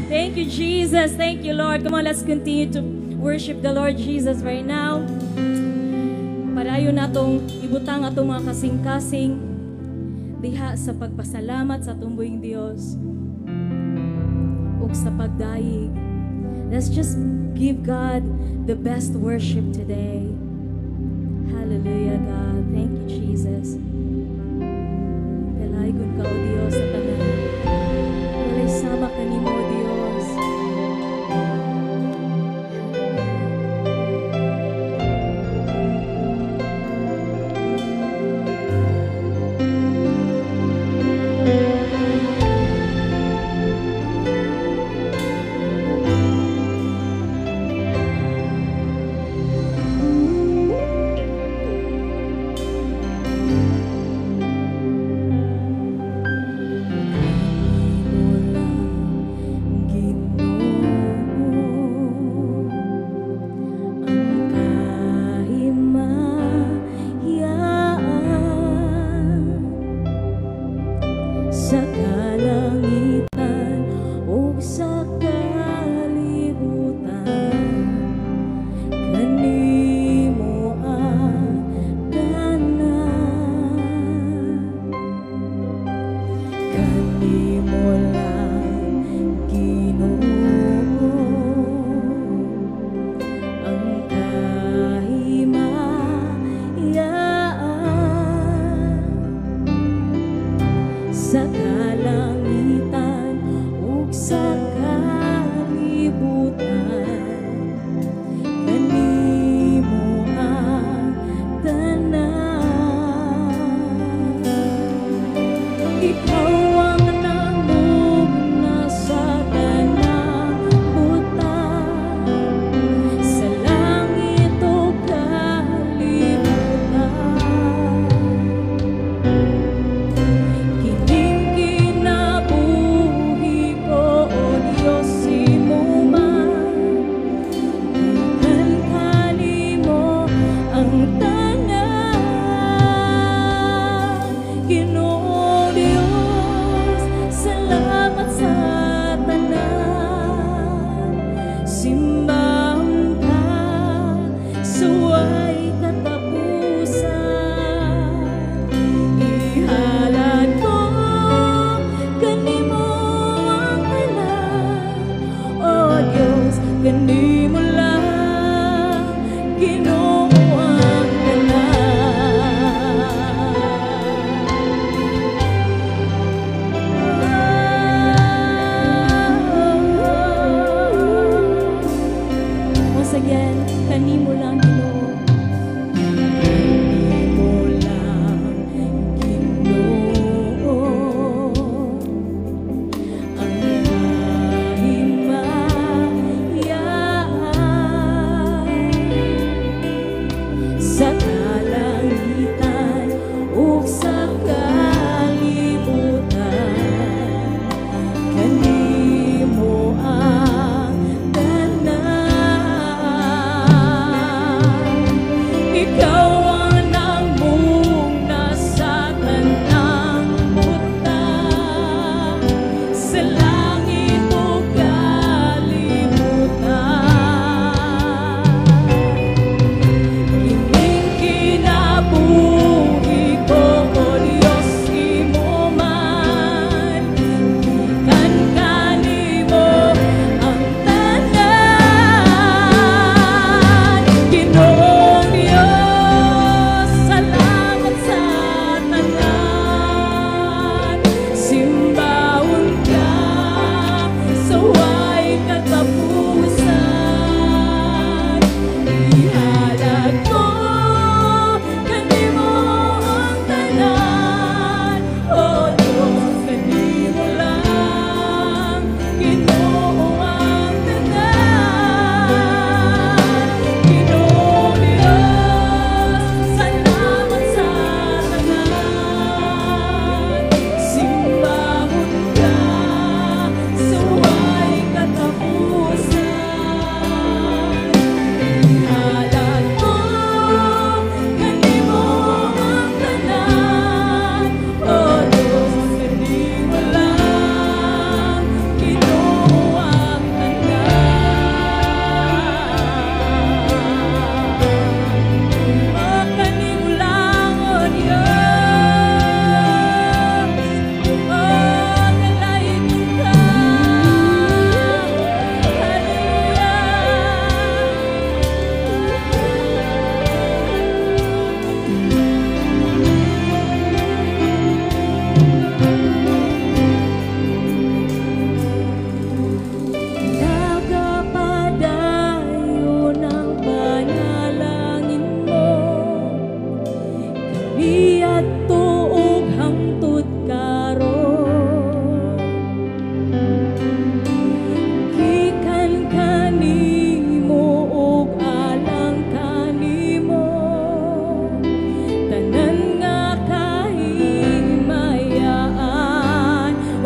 Thank you, Jesus. Thank you, Lord. Come on, let's continue to worship the Lord Jesus right now. Padayon natong ibutang atong mga kasing-kasing diha sa pagpasalamat sa tumbuing Dios ug sa pagdayeg. Let's just give God the best worship today. Hallelujah, God. Thank you, Jesus. Dalaygon ka, O Dios, sa tanan. Walay sama ka nimo, Dios.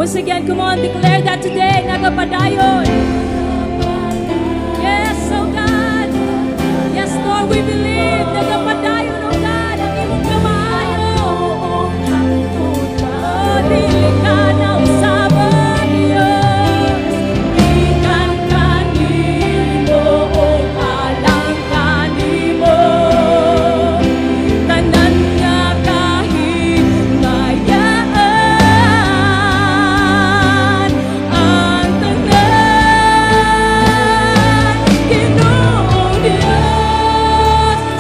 Once again, come on, declare that today. Nagapadayon. Yes, oh God. Yes, Lord, we believe. Nagapadayon, oh God. Ang imong kamaayo. Oh, dili ka na usaban, Diyos. Ikan kanimo, oh, alang kanimo. Tanan nga kahingayaan. Ang tanan, Ginoong Diyos.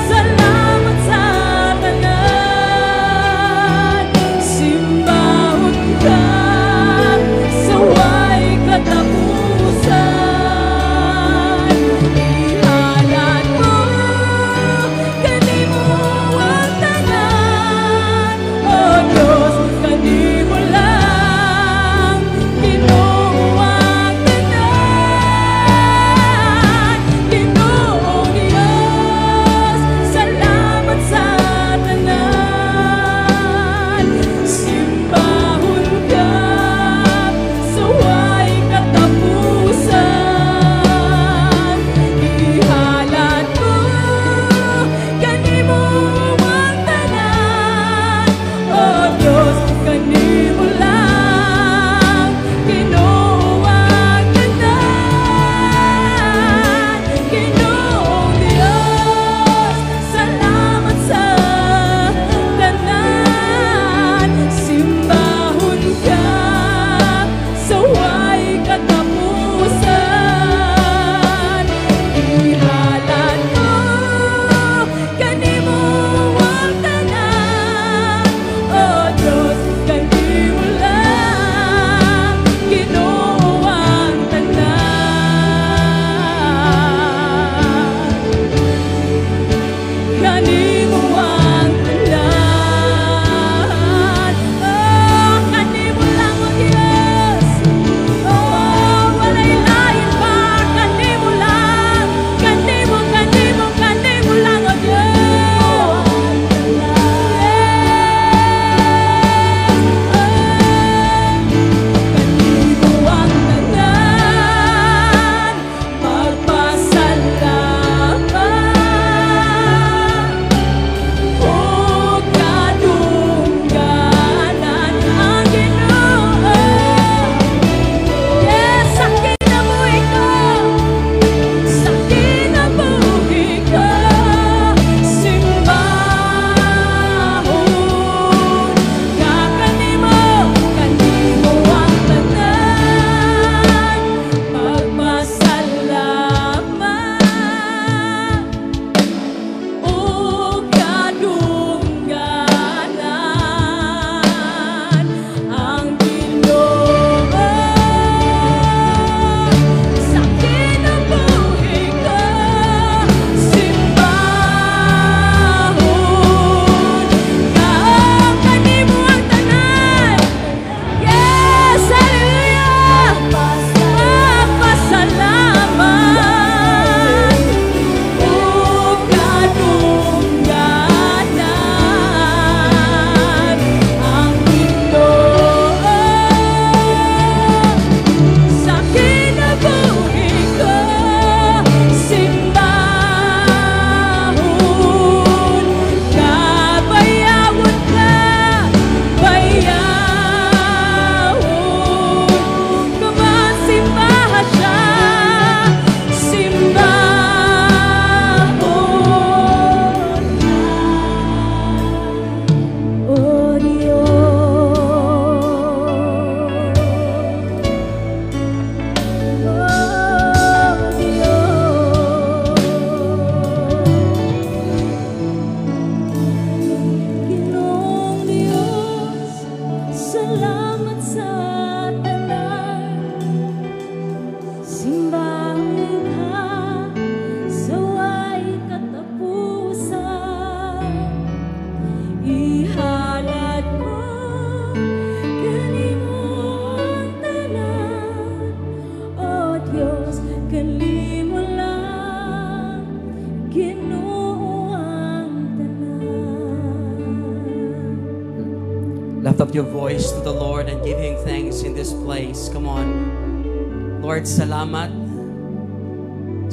up your voice to the Lord and give Him thanks in this place. Come on. Lord, salamat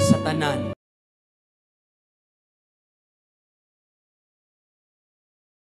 sa tanan.